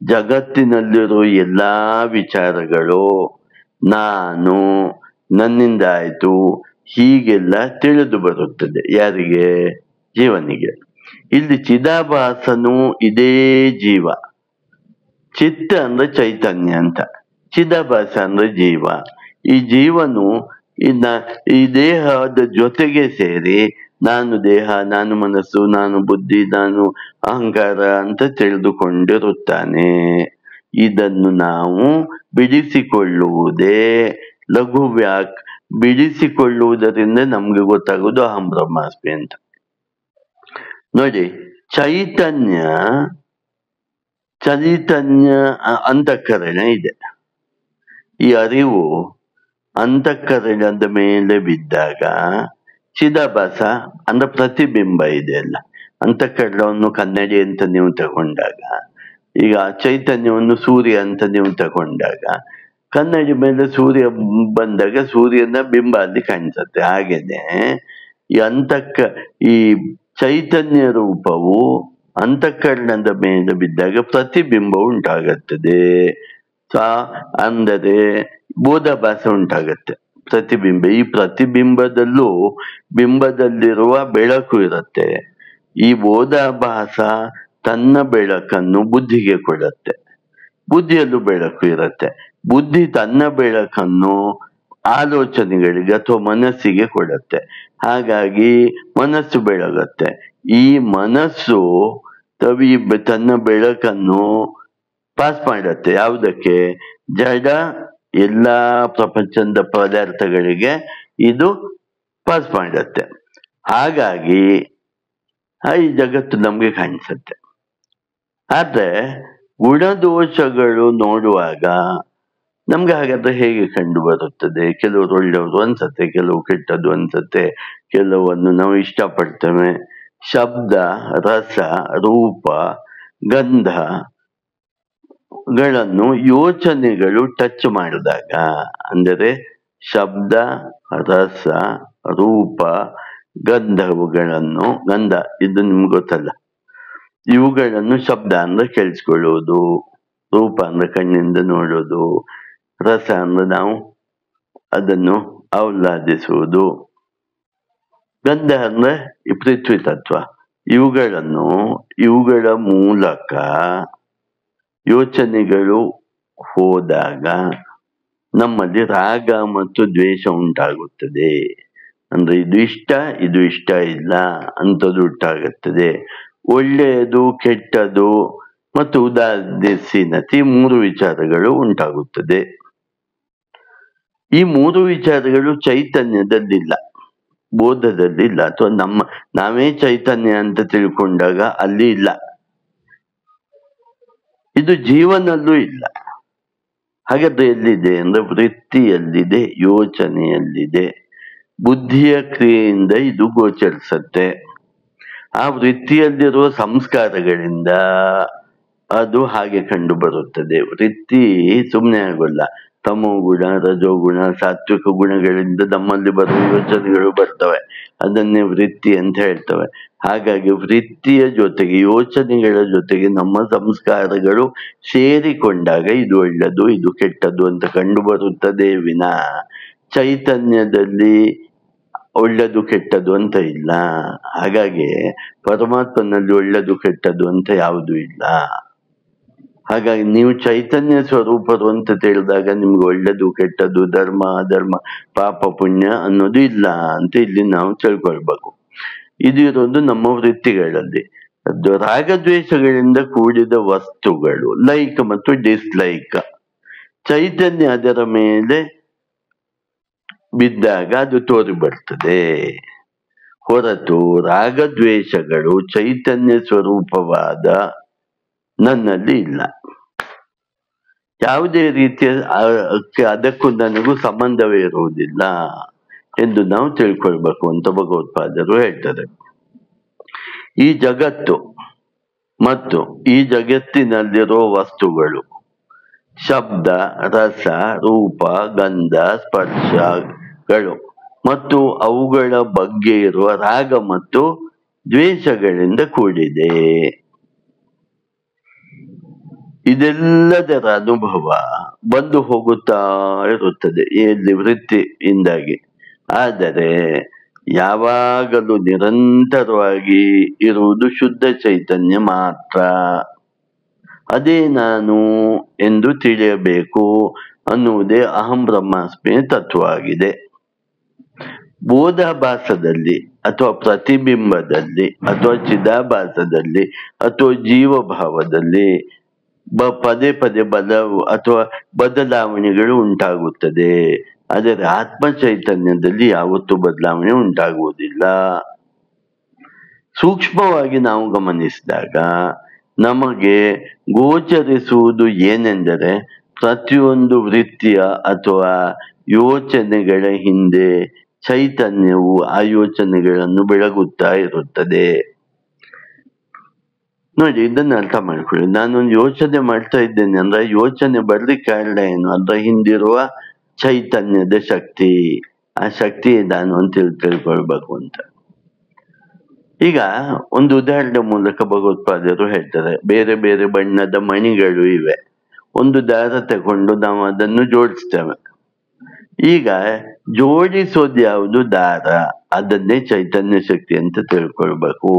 ಜಗತ್ತಿನಲ್ಲಿರೋ ಎಲ್ಲಾ ವಿಚಾರಗಳು ನಾನು, ನನ್ನಿಂದ ಆಯ್ತು, ಹೀಗೆಲ್ಲ ತಿಳಿದು ಬರುತ್ತದೆ. ಯಾರಿಗೆ? ಜೀವನಿಗೆ. ಇಲ್ಲಿ ಚಿದಾಭಾಸನು ಇದೇ ಜೀವ. ಚಿತ್ತ ಅಂದ್ರೆ ಚೈತನ್ಯ ಅಂತ, ಚಿದಾಭಾಸ ಅಂದ್ರೆ ಜೀವ. ಈ ಜೀವನು ಈ ದೇಹದ ಜೊತೆಗೆ ಸೇರಿ ನಾನು ದೇಹ, ನಾನು ಮನಸ್ಸು, ನಾನು ಬುದ್ಧಿ, ನಾನು ಅಹಂಕಾರ ಅಂತ ತಿಳಿದುಕೊಂಡಿರುತ್ತಾನೆ. ಇದನ್ನು ನಾವು ಬಿಡಿಸಿಕೊಳ್ಳುವುದೇ ಬಿಡಿಸಿಕೊಳ್ಳುವುದರಿಂದ ನಮ್ಗೆ ಗೊತ್ತಾಗೋದು ಅಹಂ ಬ್ರಹ್ಮಾಸ್ಮಿ ಅಂತ. ನೋಡಿ, ಚೈತನ್ಯ ಅಂತಃಕರಣ ಇದೆ. ಈ ಅರಿವು ಅಂತಃಕರಣದ ಮೇಲೆ ಬಿದ್ದಾಗ ಚಿದಾಭಾಸ ಅಂದ್ರೆ ಪ್ರತಿಬಿಂಬ ಇದೆ ಅಲ್ಲ. ಅಂತಃಕರಣವನ್ನು ಕನ್ನಡಿ ಅಂತ ನೀವು ತಗೊಂಡಾಗ, ಈಗ ಚೈತನ್ಯವನ್ನು ಸೂರ್ಯ ಅಂತ ನೀವು ತಗೊಂಡಾಗ, ಕನ್ನಡಿ ಮೇಲೆ ಸೂರ್ಯ ಬಂದಾಗ ಸೂರ್ಯನ ಬಿಂಬ ಅಲ್ಲಿ ಕಾಣಿಸುತ್ತೆ. ಹಾಗೇನೆ ಈ ಚೈತನ್ಯ ರೂಪವು ಅಂತಃಕರಣದ ಮೇಲೆ ಬಿದ್ದಾಗ ಪ್ರತಿಬಿಂಬ ಉಂಟಾಗುತ್ತದೆ. ಅಂದರೆ ಬೋಧಾಭಾಸ ಉಂಟಾಗತ್ತೆ. ಪ್ರತಿಬಿಂಬ, ಈ ಪ್ರತಿಬಿಂಬದಲ್ಲೂ ಬಿಂಬದಲ್ಲಿರುವ ಬೆಳಕು ಇರುತ್ತೆ. ಈ ಬೋಧಾಭಾಸ ತನ್ನ ಬೆಳಕನ್ನು ಬುದ್ಧಿಗೆ ಕೊಡುತ್ತೆ. ಬುದ್ಧಿಯಲ್ಲೂ ಬೆಳಕು ಇರುತ್ತೆ. ಬುದ್ಧಿ ತನ್ನ ಬೆಳಕನ್ನು ಆಲೋಚನೆಗಳಿಗೆ ಅಥವಾ ಮನಸ್ಸಿಗೆ ಕೊಡುತ್ತೆ. ಹಾಗಾಗಿ ಮನಸ್ಸು ಬೆಳಗತ್ತೆ. ಈ ಮನಸ್ಸು ತನ್ನ ಬೆಳಕನ್ನು ಪಾಸ್ ಮಾಡತ್ತೆ. ಯಾವುದಕ್ಕೆ? ಜಡ ಎಲ್ಲಾ ಪ್ರಪಂಚದ ಪದಾರ್ಥಗಳಿಗೆ ಇದು ಪಾಸ್ ಮಾಡತ್ತೆ. ಹಾಗಾಗಿ ಈ ಜಗತ್ತು ನಮ್ಗೆ ಕಾಣಿಸುತ್ತೆ. ಆದ್ರೆ ಗುಣದೋಷಗಳು ನೋಡುವಾಗ ನಮ್ಗೆ ಹಾಗಾದ್ರೆ ಹೇಗೆ ಕಂಡು ಬರುತ್ತದೆ? ಕೆಲವರು ಒಳ್ಳೆಯವರು ಅನ್ಸತ್ತೆ, ಕೆಲವು ಕೆಟ್ಟದ್ದು ಅನ್ಸತ್ತೆ, ಕೆಲವನ್ನು ನಾವು ಇಷ್ಟಪಡ್ತೇವೆ. ಶಬ್ದ, ರಸ, ರೂಪ, ಗಂಧಗಳನ್ನು ಯೋಚನೆಗಳು ಟಚ್ ಮಾಡಿದಾಗ, ಅಂದರೆ ಶಬ್ದ, ರಸ, ರೂಪ, ಗಂಧ ಇದು ನಿಮ್ಗೆ ಗೊತ್ತಲ್ಲ. ಇವುಗಳನ್ನು ಶಬ್ದ ಅಂದ್ರೆ ಕೇಳಿಸ್ಕೊಳ್ಳೋದು, ರೂಪ ಅಂದ್ರೆ ಕಣ್ಣಿಂದ ನೋಡೋದು, ರಸ ಅಂದ್ರೆ ನಾವು ಅದನ್ನು ಆಹ್ಲಾದಿಸುವುದು, ಗಂಧ ಅಂದ್ರೆ ಈ ಪೃಥ್ವಿ ತತ್ವ. ಇವುಗಳ ಮೂಲಕ ಯೋಚನೆಗಳು ಹೋದಾಗ ನಮ್ಮಲ್ಲಿ ರಾಗ ಮತ್ತು ದ್ವೇಷ ಉಂಟಾಗುತ್ತದೆ. ಅಂದ್ರೆ ಇದು ಇಷ್ಟ ಇಲ್ಲ ಅಂಥದ್ದು ಉಂಟಾಗುತ್ತದೆ. ಒಳ್ಳೆಯದು, ಕೆಟ್ಟದು ಮತ್ತು ಉದಾಸೀನತೆ, 3 ವಿಚಾರಗಳು ಉಂಟಾಗುತ್ತದೆ. ಈ 3 ವಿಚಾರಗಳು ಚೈತನ್ಯದಲ್ಲಿಲ್ಲ, ಬೋಧದಲ್ಲಿಲ್ಲ, ಅಥವಾ ನಾವೇ ಚೈತನ್ಯ ಅಂತ ತಿಳ್ಕೊಂಡಾಗ ಅಲ್ಲಿ ಇಲ್ಲ. ಇದು ಜೀವನಲ್ಲೂ ಇಲ್ಲ. ಹಾಗಾದ್ರೆ ಎಲ್ಲಿದೆ ಅಂದ್ರೆ ವೃತ್ತಿಯಲ್ಲಿದೆ, ಯೋಚನೆಯಲ್ಲಿದೆ. ಬುದ್ಧಿಯ ಕ್ರಿಯೆಯಿಂದ ಇದು ಗೋಚರಿಸತ್ತೆ. ಆ ವೃತ್ತಿಯಲ್ಲಿರುವ ಸಂಸ್ಕಾರಗಳಿಂದ ಅದು ಹಾಗೆ ಕಂಡು ಬರುತ್ತದೆ. ವೃತ್ತಿ ಸುಮ್ಮನೆ ಆಗೋಲ್ಲ. ತಮೋಗುಣ, ರಜೋಗುಣ, ಸಾತ್ವಿಕ ಗುಣಗಳಿಂದ ನಮ್ಮಲ್ಲಿ ಬರುವ ಯೋಚನೆಗಳು ಬರ್ತವೆ. ಅದನ್ನೇ ವೃತ್ತಿ ಅಂತ ಹೇಳ್ತವೆ. ಹಾಗಾಗಿ ವೃತ್ತಿಯ ಜೊತೆಗೆ, ಯೋಚನೆಗಳ ಜೊತೆಗೆ ನಮ್ಮ ಸಂಸ್ಕಾರಗಳು ಸೇರಿಕೊಂಡಾಗ ಇದು ಒಳ್ಳೆದು, ಇದು ಕೆಟ್ಟದ್ದು ಅಂತ ಕಂಡು ಬರುತ್ತದೆ ವಿನಾ ಚೈತನ್ಯದಲ್ಲಿ ಒಳ್ಳೆದು ಕೆಟ್ಟದ್ದು ಅಂತ ಇಲ್ಲ. ಹಾಗಾಗಿ ಪರಮಾತ್ಮನಲ್ಲಿ ಒಳ್ಳೆದು ಕೆಟ್ಟದ್ದು ಅಂತ ಯಾವುದೂ ಇಲ್ಲ. ಹಾಗಾಗಿ ನೀವು ಚೈತನ್ಯ ಸ್ವರೂಪರು ಅಂತ ತಿಳಿದಾಗ ನಿಮ್ಗೆ ಒಳ್ಳೆದು ಕೆಟ್ಟದ್ದು, ಧರ್ಮ ಅಧರ್ಮ, ಪಾಪ ಪುಣ್ಯ ಅನ್ನೋದು ಇಲ್ಲ ಅಂತ ಇಲ್ಲಿ ನಾವು ತಿಳ್ಕೊಳ್ಬೇಕು. ಇದು ಇರೋದು ನಮ್ಮ ವೃತ್ತಿಗಳಲ್ಲಿ. ರಾಗದ್ವೇಷಗಳಿಂದ ಕೂಡಿದ ವಸ್ತುಗಳು, ಲೈಕ್ ಮತ್ತು ಡಿಸ್ಲೈಕ್, ಚೈತನ್ಯ ಅದರ ಮೇಲೆ ಬಿದ್ದಾಗ ಅದು ತೋರಿ ಬರ್ತದೆ. ಹೊರತು ರಾಗದ್ವೇಷಗಳು ಚೈತನ್ಯ ಸ್ವರೂಪವಾದ ನನ್ನಲ್ಲಿ ಇಲ್ಲ. ಯಾವುದೇ ರೀತಿಯ ಅದಕ್ಕೂ ನನಗೂ ಸಂಬಂಧವೇ ಇರುವುದಿಲ್ಲ ಎಂದು ನಾವು ತಿಳ್ಕೊಳ್ಬೇಕು ಅಂತ ಭಗವತ್ಪಾದರು ಹೇಳ್ತಾರೆ. ಈ ಜಗತ್ತು ಮತ್ತು ಈ ಜಗತ್ತಿನಲ್ಲಿರೋ ವಸ್ತುಗಳು ಶಬ್ದ, ರಸ, ರೂಪ, ಗಂಧ, ಸ್ಪರ್ಶಗಳು ಮತ್ತು ಅವುಗಳ ಬಗ್ಗೆ ಇರುವ ರಾಗ ಮತ್ತು ದ್ವೇಷಗಳಿಂದ ಕೂಡಿದೆ. ಇದೆಲ್ಲದರ ಅನುಭವ ಬಂದು ಹೋಗುತ್ತಾ ಇರುತ್ತದೆ ಎಲ್ಲಿ ವೃತ್ತಿಯಿಂದಾಗಿ. ಆದರೆ ಯಾವಾಗಲೂ ನಿರಂತರವಾಗಿ ಇರುವುದು ಶುದ್ಧ ಚೈತನ್ಯ ಮಾತ್ರ. ಅದೇ ನಾನು ಎಂದು ತಿಳಿಯಬೇಕು ಅನ್ನುವುದೇ ಅಹಂ ಬ್ರಹ್ಮಾಸ್ಮಿ ತತ್ವವಾಗಿದೆ. ಬೋಧಾಭಾಸದಲ್ಲಿ ಅಥವಾ ಪ್ರತಿಬಿಂಬದಲ್ಲಿ ಅಥವಾ ಚಿದಾಭಾಸದಲ್ಲಿ ಅಥವಾ ಜೀವಭಾವದಲ್ಲಿ ಪದೇ ಪದೇ ಅಥವಾ ಬದಲಾವಣೆಗಳು ಉಂಟಾಗುತ್ತದೆ. ಆದರೆ ಆತ್ಮ ಚೈತನ್ಯದಲ್ಲಿ ಯಾವತ್ತೂ ಬದಲಾವಣೆ ಉಂಟಾಗುವುದಿಲ್ಲ. ಸೂಕ್ಷ್ಮವಾಗಿ ನಾವು ಗಮನಿಸಿದಾಗ ನಮಗೆ ಗೋಚರಿಸುವುದು ಏನೆಂದರೆ, ಪ್ರತಿಯೊಂದು ವೃತ್ತಿಯ ಅಥವಾ ಯೋಚನೆಗಳ ಹಿಂದೆ ಚೈತನ್ಯವು ಆ ಯೋಚನೆಗಳನ್ನು ಬೆಳಗುತ್ತಾ ಇರುತ್ತದೆ. ನೋಡಿ, ಇದನ್ನ ಅರ್ಥ ಮಾಡ್ಕೊಳ್ಳಿ. ನಾನೊಂದು ಯೋಚನೆ ಮಾಡ್ತಾ ಇದ್ದೇನೆ ಅಂದ್ರೆ ಯೋಚನೆ ಬರ್ಲಿಕ್ಕೆ ಕಾರಣ ಏನು? ಅದರ ಹಿಂದಿರುವ ಚೈತನ್ಯದ ಶಕ್ತಿ. ಆ ಶಕ್ತಿ ನಾನು ಅಂತ ತಿಳ್ಕೊಳ್ಬೇಕು ಅಂತ. ಈಗ ಒಂದು ಉದಾಹರಣೆ ಮೂಲಕ ಭಗವತ್ಪಾದರು ಹೇಳ್ತಾರೆ, ಬೇರೆ ಬೇರೆ ಬಣ್ಣದ ಮಣಿಗಳು ಇವೆ. ಒಂದು ದಾರ ತಗೊಂಡು ನಾವು ಅದನ್ನು ಜೋಡಿಸ್ತೇವೆ. ಈಗ ಜೋಡಿಸೋದು ಯಾವುದು? ದಾರ. ಅದನ್ನೇ ಚೈತನ್ಯ ಶಕ್ತಿ ಅಂತ ತಿಳ್ಕೊಳ್ಬೇಕು.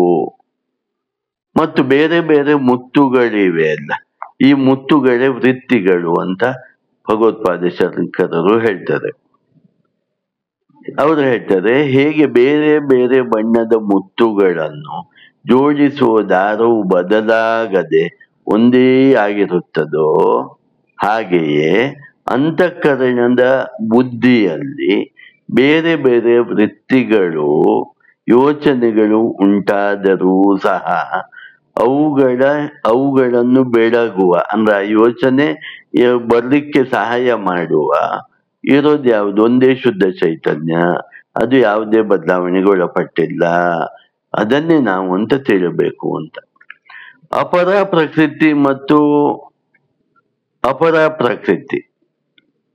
ಮತ್ತು ಬೇರೆ ಬೇರೆ ಮುತ್ತುಗಳಿವೆ ಅಲ್ಲ, ಈ ಮುತ್ತುಗಳೇ ವೃತ್ತಿಗಳು ಅಂತ ಭಗವತ್ಪಾದ ಶಂಕರರು ಹೇಳ್ತಾರೆ. ಅವರು ಹೇಳ್ತಾರೆ, ಹೇಗೆ ಬೇರೆ ಬೇರೆ ಬಣ್ಣದ ಮುತ್ತುಗಳನ್ನು ಜೋಡಿಸುವ ದಾರವು ಬದಲಾಗದೆ ಒಂದೇ ಆಗಿರುತ್ತದೋ, ಹಾಗೆಯೇ ಅಂತಃಕರಣದ ಬುದ್ಧಿಯಲ್ಲಿ ಬೇರೆ ಬೇರೆ ವೃತ್ತಿಗಳು ಯೋಚನೆಗಳು ಉಂಟಾದರೂ ಸಹ ಅವುಗಳನ್ನು ಬೆಳಗುವ ಅಂದ್ರೆ ಆ ಯೋಚನೆ ಬರ್ಲಿಕ್ಕೆ ಸಹಾಯ ಮಾಡುವ ಇರೋದು ಯಾವುದು? ಒಂದೇ ಶುದ್ಧ ಚೈತನ್ಯ. ಅದು ಯಾವುದೇ ಬದಲಾವಣೆಗೆ ಒಳಪಟ್ಟಿಲ್ಲ. ಅದನ್ನೇ ನಾವು ಅಂತ ತಿಳಿಬೇಕು ಅಂತ. ಅಪರ ಪ್ರಕೃತಿ ಮತ್ತು ಅಪರ ಪ್ರಕೃತಿ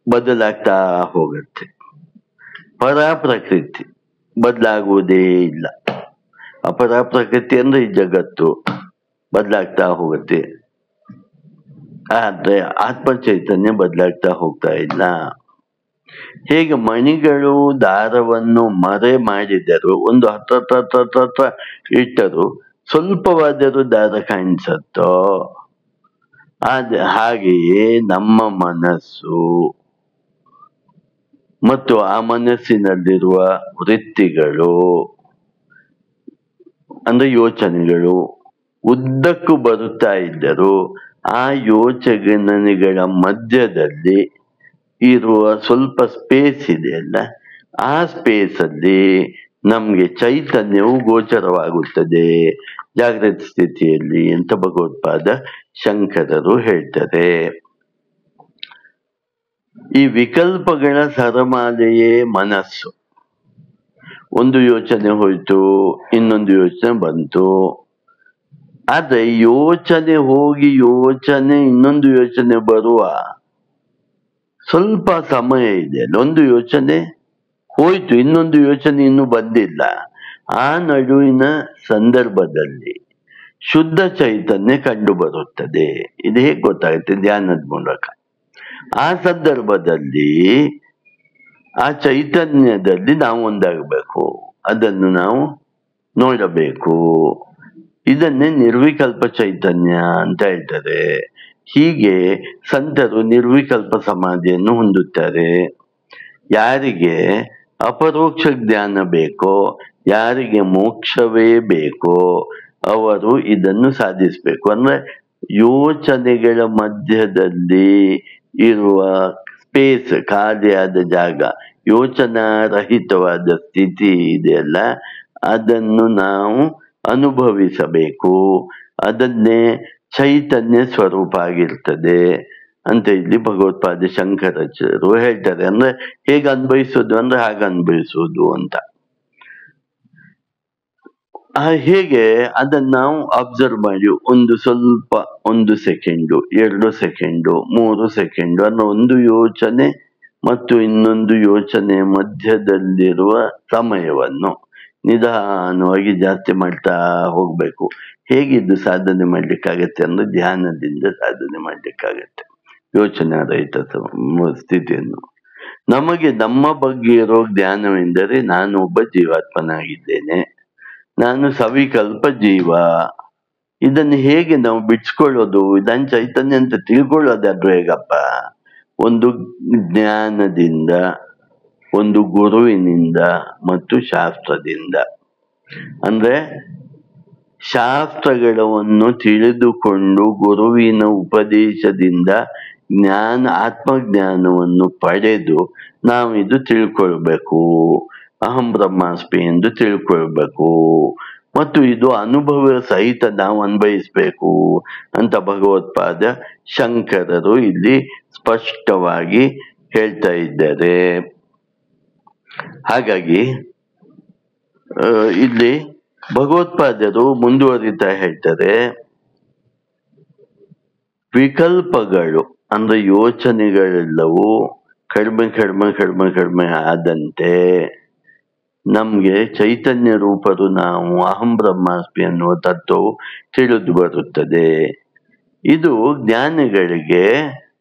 ಬದಲಾಗ್ತಾ ಹೋಗುತ್ತೆ. ಪರ ಪ್ರಕೃತಿ ಬದಲಾಗುವುದೇ ಇಲ್ಲ. ಅಪರ ಪ್ರಕೃತಿ ಅಂದ್ರೆ ಈ ಜಗತ್ತು ಬದಲಾಗ್ತಾ ಹೋಗುತ್ತೆ. ಆದ್ರೆ ಆತ್ಮ ಚೈತನ್ಯ ಬದಲಾಗ್ತಾ ಹೋಗ್ತಾ ಇಲ್ಲ. ಹೇಗೆ ಮಣಿಗಳು ದಾರವನ್ನು ಮರೆ ಮಾಡಿದರು, ಒಂದು ಹತ್ರ ಇಟ್ಟರು ಸ್ವಲ್ಪವಾದರೂ ದಾರ ಕಾಣಿಸತ್ತೋ, ಹಾಗೆಯೇ ನಮ್ಮ ಮನಸ್ಸು ಮತ್ತು ಆ ಮನಸ್ಸಿನಲ್ಲಿರುವ ವೃತ್ತಿಗಳು ಅಂದ್ರೆ ಯೋಚನೆಗಳು ಉದ್ದಕ್ಕೂ ಬರುತ್ತಾ ಇದ್ದರು ಆ ಯೋಚನೆಗಳ ಮಧ್ಯದಲ್ಲಿ ಇರುವ ಸ್ವಲ್ಪ ಸ್ಪೇಸ್ ಇದೆಯಲ್ಲ, ಆ ಸ್ಪೇಸ್ ಅಲ್ಲಿ ನಮ್ಗೆ ಚೈತನ್ಯವು ಗೋಚರವಾಗುತ್ತದೆ ಜಾಗೃತ ಸ್ಥಿತಿಯಲ್ಲಿ ಅಂತ ಭಗವತ್ಪಾದ ಶಂಕರರು ಹೇಳ್ತಾರೆ. ಈ ವಿಕಲ್ಪಗಳ ಸರಮಾಲೆಯೇ ಮನಸ್ಸು. ಒಂದು ಯೋಚನೆ ಹೋಯ್ತು, ಇನ್ನೊಂದು ಯೋಚನೆ ಬಂತು. ಆದ್ರೆ ಯೋಚನೆ ಹೋಗಿ ಇನ್ನೊಂದು ಯೋಚನೆ ಬರುವ ಸ್ವಲ್ಪ ಸಮಯ ಇದೆ. ಒಂದು ಯೋಚನೆ ಹೋಯ್ತು, ಇನ್ನೊಂದು ಯೋಚನೆ ಇನ್ನೂ ಬಂದಿಲ್ಲ. ಆ ನಡುವಿನ ಸಂದರ್ಭದಲ್ಲಿ ಶುದ್ಧ ಚೈತನ್ಯ ಕಂಡು ಬರುತ್ತದೆ. ಇದು ಹೇಗೆ ಗೊತ್ತಾಗುತ್ತೆ? ಧ್ಯಾನದ ಮೂಲಕ. ಆ ಸಂದರ್ಭದಲ್ಲಿ ಆ ಚೈತನ್ಯದಲ್ಲಿ ನಾವು ಒಂದಾಗಬೇಕು, ಅದನ್ನು ನಾವು ನೋಡಬೇಕು. ಇದನ್ನೇ ನಿರ್ವಿಕಲ್ಪ ಚೈತನ್ಯ ಅಂತ ಹೇಳ್ತಾರೆ. ಹೀಗೆ ಸಂತರು ನಿರ್ವಿಕಲ್ಪ ಸಮಾಧಿಯನ್ನು ಹೊಂದುತ್ತಾರೆ. ಯಾರಿಗೆ ಅಪರೋಕ್ಷ ಜ್ಞಾನ ಬೇಕೋ, ಯಾರಿಗೆ ಮೋಕ್ಷವೇ ಬೇಕೋ ಅವರು ಇದನ್ನು ಸಾಧಿಸಬೇಕು. ಅಂದ್ರೆ ಯೋಚನೆಗಳ ಮಧ್ಯದಲ್ಲಿ ಇರುವ ಸ್ಪೇಸ್, ಖಾಲಿಯಾದ ಜಾಗ, ಯೋಚನಾ ರಹಿತವಾದ ಸ್ಥಿತಿ ಇದೆಯಲ್ಲ, ಅದನ್ನು ನಾವು ಅನುಭವಿಸಬೇಕು. ಅದನ್ನೇ ಚೈತನ್ಯ ಸ್ವರೂಪ ಆಗಿರ್ತದೆ ಅಂತ ಇಲ್ಲಿ ಭಗವತ್ಪಾದ ಶಂಕರಾಚಾರ್ಯರು ಹೇಳ್ತಾರೆ. ಅಂದ್ರೆ ಹೇಗೆ ಅನ್ಭವಿಸೋದು ಅಂದ್ರೆ ಹಾಗೆ ಅನ್ಭವಿಸೋದು ಅಂತ. ಹೇಗೆ ಅದನ್ನ ನಾವು ಅಬ್ಸರ್ವ್ ಮಾಡಿ ಸ್ವಲ್ಪ 1 ಸೆಕೆಂಡು 2 ಸೆಕೆಂಡು 3 ಸೆಕೆಂಡು ಅನ್ನೋ ಒಂದು ಯೋಚನೆ ಮತ್ತು ಇನ್ನೊಂದು ಯೋಚನೆ ಮಧ್ಯದಲ್ಲಿರುವ ಸಮಯವನ್ನು ನಿಧಾನವಾಗಿ ಜಾಸ್ತಿ ಮಾಡ್ತಾ ಹೋಗ್ಬೇಕು. ಹೇಗಿದ್ದು ಸಾಧನೆ ಮಾಡ್ಲಿಕ್ಕಾಗತ್ತೆ ಅಂದ್ರೆ ಧ್ಯಾನದಿಂದ ಸಾಧನೆ ಮಾಡ್ಲಿಕ್ಕಾಗತ್ತೆ ಯೋಚನೆ ರಹಿತ ಸ್ಥಿತಿಯನ್ನು. ನಮಗೆ ನಮ್ಮ ಬಗ್ಗೆ ಇರೋ ಜ್ಞಾನವೆಂದರೆ ನಾನು ಒಬ್ಬ ಜೀವಾತ್ಮನಾಗಿದ್ದೇನೆ, ನಾನು ಸವಿಕಲ್ಪ ಜೀವ. ಇದನ್ನು ಹೇಗೆ ನಾವು ಬಿಡಿಸ್ಕೊಳ್ಳೋದು, ಇದನ್ನು ಚೈತನ್ಯ ಅಂತ ತಿಳ್ಕೊಳ್ಳೋದಾದ್ರು ಹೇಗಪ್ಪ? ಒಂದು ಜ್ಞಾನದಿಂದ, ಒಂದು ಗುರುವಿನಿಂದ ಮತ್ತು ಶಾಸ್ತ್ರದಿಂದ. ಅಂದ್ರೆ ಶಾಸ್ತ್ರಗಳನ್ನು ತಿಳಿದುಕೊಂಡು ಗುರುವಿನ ಉಪದೇಶದಿಂದ ಆತ್ಮಜ್ಞಾನವನ್ನು ಪಡೆದು ನಾವು ಇದು ತಿಳ್ಕೊಳ್ಬೇಕು, ಅಹಂ ಬ್ರಹ್ಮಾಸ್ಮಿ ಎಂದು ತಿಳ್ಕೊಳ್ಬೇಕು ಮತ್ತು ಇದು ಅನುಭವ ಸಹಿತ ನಾವು ಅನ್ವಯಿಸ್ಬೇಕು ಅಂತ ಭಗವತ್ಪಾದ ಶಂಕರರು ಇಲ್ಲಿ ಸ್ಪಷ್ಟವಾಗಿ ಹೇಳ್ತಾ ಇದ್ದಾರೆ. ಹಾಗಾಗಿ ಇಲ್ಲಿ ಭಗವತ್ಪಾದರು ಮುಂದುವರಿತಾ ಹೇಳ್ತಾರೆ, ವಿಕಲ್ಪಗಳು ಅಂದ್ರೆ ಯೋಚನೆಗಳೆಲ್ಲವೂ ಕಡಿಮೆ ಕಡಿಮೆ ಕಡಿಮೆ ಕಡಿಮೆ ಆದಂತೆ ನಮ್ಗೆ ಚೈತನ್ಯ ರೂಪರು ನಾವು ಅಹಂ ಬ್ರಹ್ಮಾಸ್ಮಿ ಅನ್ನುವ ತತ್ವವು ತಿಳಿದು ಬರುತ್ತದೆ. ಇದು ಜ್ಞಾನಿಗಳಿಗೆ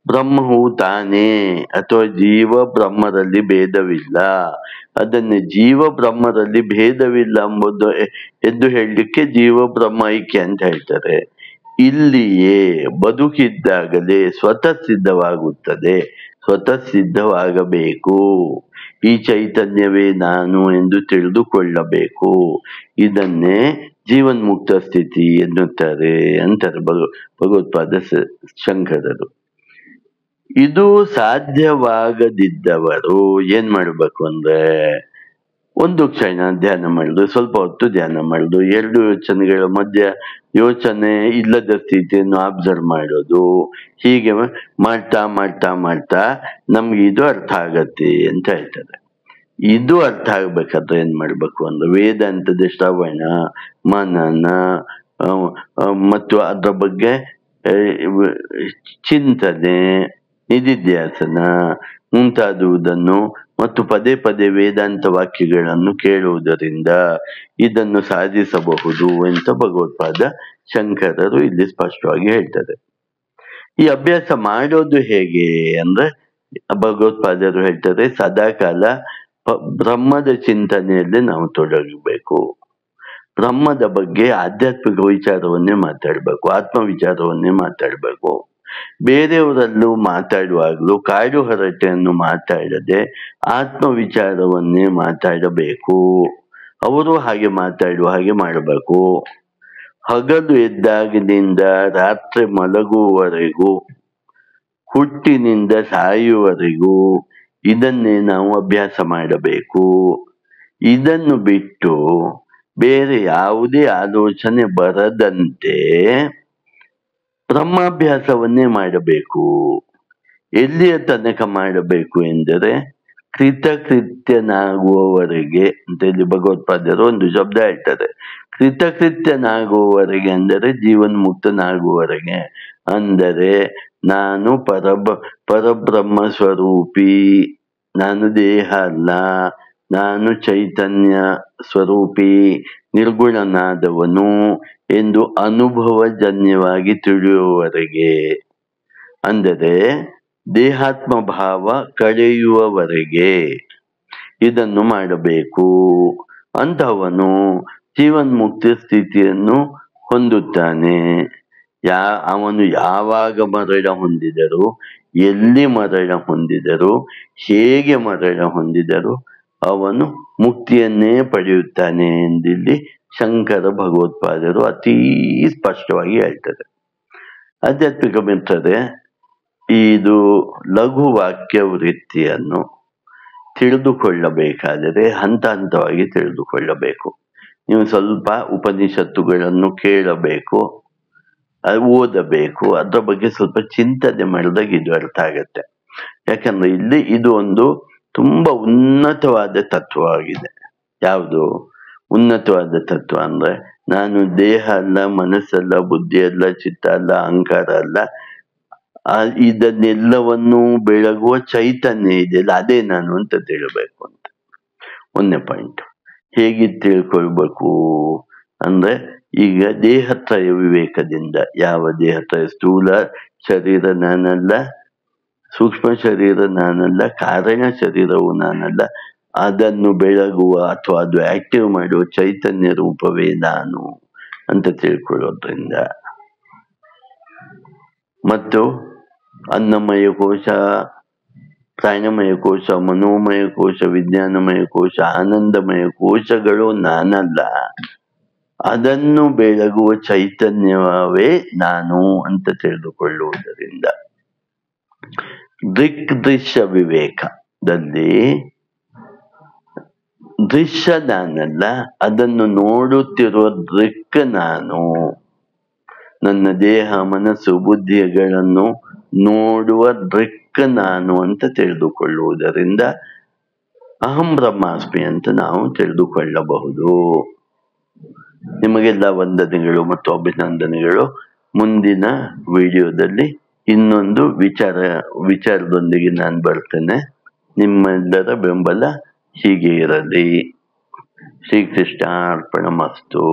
ಬ್ರಹ್ಮವು ತಾನೇ ಅಥವಾ ಜೀವ ಬ್ರಹ್ಮರಲ್ಲಿ ಭೇದವಿಲ್ಲ, ಅದನ್ನು ಜೀವ ಬ್ರಹ್ಮರಲ್ಲಿ ಭೇದವಿಲ್ಲ ಎಂಬುದು ಎಂದು ಹೇಳಲಿಕ್ಕೆ ಜೀವ ಬ್ರಹ್ಮ ಐಕ್ಯ ಅಂತ ಹೇಳ್ತಾರೆ. ಇಲ್ಲಿಯೇ ಬದುಕಿದ್ದಾಗಲೇ ಸ್ವತಃ ಸಿದ್ಧವಾಗುತ್ತದೆ, ಸ್ವತಃ ಸಿದ್ಧವಾಗಬೇಕು. ಈ ಚೈತನ್ಯವೇ ನಾನು ಎಂದು ತಿಳಿದುಕೊಳ್ಳಬೇಕು. ಇದನ್ನೇ ಜೀವನ್ಮುಕ್ತ ಸ್ಥಿತಿ ಎನ್ನುತ್ತಾರೆ ಅಂತಾರೆ ಭಗವತ್ಪಾದ ಶಂಕರರು. ಇದು ಸಾಧ್ಯವಾಗದಿದ್ದವರು ಏನ್ ಮಾಡಬೇಕು ಅಂದ್ರೆ, ಒಂದು ಕ್ಷಣ ಧ್ಯಾನ ಮಾಡುದು, ಸ್ವಲ್ಪ ಹೊತ್ತು ಧ್ಯಾನ ಮಾಡುದು, 2 ಯೋಚನೆಗಳ ಮಧ್ಯ ಯೋಚನೆ ಇಲ್ಲದ ಸ್ಥಿತಿಯನ್ನು ಅಬ್ಸರ್ವ್ ಮಾಡೋದು. ಹೀಗೆ ಮಾಡ್ತಾ ಮಾಡ್ತಾ ಮಾಡ್ತಾ ನಮ್ಗೆ ಇದು ಅರ್ಥ ಆಗತ್ತೆ ಅಂತ ಹೇಳ್ತಾರೆ. ಇದು ಅರ್ಥ ಆಗ್ಬೇಕಾದ್ರೆ ಏನ್ ಮಾಡ್ಬೇಕು ಅಂದ್ರೆ ವೇದಾಂತದ ಶ್ರವಣ ಮನನ ಮತ್ತು ಅದರ ಬಗ್ಗೆ ಚಿಂತನೆ ನಿಧಿಧ್ಯಾಸನ ಮುಂತಾದುವುದನ್ನು ಮತ್ತು ಪದೇ ಪದೇ ವೇದಾಂತ ವಾಕ್ಯಗಳನ್ನು ಕೇಳುವುದರಿಂದ ಇದನ್ನು ಸಾಧಿಸಬಹುದು ಅಂತ ಭಗವತ್ಪಾದ ಶಂಕರರು ಇಲ್ಲಿ ಸ್ಪಷ್ಟವಾಗಿ ಹೇಳ್ತಾರೆ. ಈ ಅಭ್ಯಾಸ ಮಾಡೋದು ಹೇಗೆ ಅಂದ್ರೆ ಭಗವತ್ಪಾದರು ಹೇಳ್ತಾರೆ, ಸದಾಕಾಲ ಬ್ರಹ್ಮದ ಚಿಂತನೆಯಲ್ಲಿ ನಾವು ತೊಡಗಬೇಕು. ಬ್ರಹ್ಮದ ಬಗ್ಗೆ ಆಧ್ಯಾತ್ಮಿಕ ವಿಚಾರವನ್ನೇ ಮಾತಾಡ್ಬೇಕು, ಆತ್ಮ ವಿಚಾರವನ್ನೇ ಮಾತಾಡ್ಬೇಕು. ಬೇರೆಯವರಲ್ಲೂ ಮಾತಾಡುವಾಗಲೂ ಕಾಡು ಹರಟೆಯನ್ನು ಮಾತಾಡದೆ ಆತ್ಮ ವಿಚಾರವನ್ನೇ ಮಾತಾಡಬೇಕು. ಅವರು ಹಾಗೆ ಮಾತಾಡುವ ಹಾಗೆ ಮಾಡಬೇಕು. ಹಗಲು ಎದ್ದಾಗಿನಿಂದ ರಾತ್ರಿ ಮಲಗುವವರೆಗೂ, ಹುಟ್ಟಿನಿಂದ ಸಾಯುವವರೆಗೂ ಇದನ್ನೇ ನಾವು ಅಭ್ಯಾಸ ಮಾಡಬೇಕು. ಇದನ್ನು ಬಿಟ್ಟು ಬೇರೆ ಯಾವುದೇ ಆಲೋಚನೆ ಬರದಂತೆ ಬ್ರಹ್ಮಾಭ್ಯಾಸವನ್ನೇ ಮಾಡಬೇಕು. ಎಲ್ಲಿಯ ತನಕ ಮಾಡಬೇಕು ಎಂದರೆ ಕೃತಕೃತ್ಯನಾಗುವವರೆಗೆ ಅಂತ ಇಲ್ಲಿ ಭಗವತ್ಪಾದರು ಒಂದು ಶಬ್ದ ಹೇಳ್ತಾರೆ. ಕೃತಕೃತ್ಯನಾಗುವವರೆಗೆ ಅಂದರೆ ಜೀವನ್ಮುಕ್ತನಾಗುವವರೆಗೆ. ಅಂದರೆ ನಾನು ಪರಬ್ರಹ್ಮ ಸ್ವರೂಪಿ, ನಾನು ದೇಹ ಅಲ್ಲ, ನಾನು ಚೈತನ್ಯ ಸ್ವರೂಪಿ ನಿರ್ಗುಣನಾದವನು ಎಂದು ಅನುಭವಜನ್ಯವಾಗಿ ತಿಳಿಯುವವರೆಗೆ, ಅಂದರೆ ದೇಹಾತ್ಮ ಭಾವ ಕಳೆಯುವವರೆಗೆ ಇದನ್ನು ಮಾಡಬೇಕು. ಅಂತಹವನು ಜೀವನ್ಮುಕ್ತಿ ಸ್ಥಿತಿಯನ್ನು ಹೊಂದುತ್ತಾನೆ. ಅವನು ಯಾವಾಗ ಮರಣ ಹೊಂದಿದರು, ಎಲ್ಲಿ ಮರಣ ಹೊಂದಿದರು, ಹೇಗೆ ಮರಣ ಹೊಂದಿದರು, ಅವನು ಮುಕ್ತಿಯನ್ನೇ ಪಡೆಯುತ್ತಾನೆ ಎಂದಿಲ್ಲಿ ಶಂಕರ ಭಗವತ್ಪಾದರು ಅತೀ ಸ್ಪಷ್ಟವಾಗಿ ಹೇಳ್ತಾರೆ. ಆಧ್ಯಾತ್ಮಿಕ ಮಿತ್ರರೇ, ಇದು ಲಘು ವಾಕ್ಯ ವೃತ್ತಿಯನ್ನು ತಿಳಿದುಕೊಳ್ಳಬೇಕಾದರೆ ಹಂತ ಹಂತವಾಗಿ ತಿಳಿದುಕೊಳ್ಳಬೇಕು. ನೀವು ಸ್ವಲ್ಪ ಉಪನಿಷತ್ತುಗಳನ್ನು ಕೇಳಬೇಕು, ಓದಬೇಕು, ಅದರ ಬಗ್ಗೆ ಸ್ವಲ್ಪ ಚಿಂತನೆ ಮಾಡಿದಾಗ ಇದು ಅರ್ಥ ಆಗತ್ತೆ. ಯಾಕಂದ್ರೆ ಇಲ್ಲಿ ಇದು ಒಂದು ತುಂಬಾ ಉನ್ನತವಾದ ತತ್ವವಾಗಿದೆ. ಯಾವುದು? ಉನ್ನತವಾದ ತತ್ವ ಅಂದ್ರೆ ನಾನು ದೇಹ ಅಲ್ಲ, ಮನಸ್ಸಲ್ಲ, ಬುದ್ಧಿ ಅಲ್ಲ, ಚಿತ್ತ ಅಲ್ಲ, ಅಹಂಕಾರ ಅಲ್ಲ, ಇದನ್ನೆಲ್ಲವನ್ನೂ ಬೆಳಗುವ ಚೈತನ್ಯ ಇದೆಯಲ್ಲ ಅದೇ ನಾನು ಅಂತ ತಿಳ್ಬೇಕು ಅಂತ. ಒಂದನೇ ಪಾಯಿಂಟ್. ಹೇಗೆ ತಿಳ್ಕೊಳ್ಬೇಕು ಅಂದ್ರೆ ಈಗ ದೇಹತ್ರಯ ವಿವೇಕದಿಂದ, ಯಾವ ದೇಹತ್ರಯ, ಸ್ಥೂಲ ಶರೀರ ನಾನಲ್ಲ, ಸೂಕ್ಷ್ಮ ಶರೀರ ನಾನಲ್ಲ, ಕಾರಣ ಶರೀರವು ನಾನಲ್ಲ, ಅದನ್ನು ಬೆಳಗುವ ಅಥವಾ ಅದು ಆಕ್ಟಿವ್ ಮಾಡುವ ಚೈತನ್ಯ ರೂಪವೇ ನಾನು ಅಂತ ತಿಳ್ಕೊಳ್ಳೋದ್ರಿಂದ, ಮತ್ತು ಅನ್ನಮಯ ಕೋಶ, ಪ್ರಾಣಮಯ ಕೋಶ, ಮನೋಮಯ ಕೋಶ, ವಿಜ್ಞಾನಮಯ ಕೋಶ, ಆನಂದಮಯ ಕೋಶಗಳು ನಾನಲ್ಲ, ಅದನ್ನು ಬೆಳಗುವ ಚೈತನ್ಯವೇ ನಾನು ಅಂತ ತಿಳಿದುಕೊಳ್ಳುವುದರಿಂದ ದೃಶ್ಯ ವಿವೇಕದಲ್ಲಿ ದೃಶ್ಯ ನಾನಲ್ಲ, ಅದನ್ನು ನೋಡುತ್ತಿರುವ ದೃಕ್ ನಾನು. ನನ್ನ ದೇಹ, ಮನಸ್ಸು, ಬುದ್ಧಿಗಳನ್ನು ನೋಡುವ ದೃಕ್ ನಾನು ಅಂತ ತಿಳಿದುಕೊಳ್ಳುವುದರಿಂದ ಅಹಂ ಬ್ರಹ್ಮಾಸ್ಮಿ ಅಂತ ನಾವು ತಿಳಿದುಕೊಳ್ಳಬಹುದು. ನಿಮಗೆಲ್ಲ ವಂದನೆಗಳು ಮತ್ತು ಅಭಿನಂದನೆಗಳು. ಮುಂದಿನ ವಿಡಿಯೋದಲ್ಲಿ ಇನ್ನೊಂದು ವಿಚಾರದೊಂದಿಗೆ ನಾನು ಬರ್ತೇನೆ. ನಿಮ್ಮೆಲ್ಲರ ಬೆಂಬಲ ಹೀಗೆ ಇರಲಿ. ಶ್ರೀಕೃಷ್ಣ ಅರ್ಪಣಮಸ್ತು.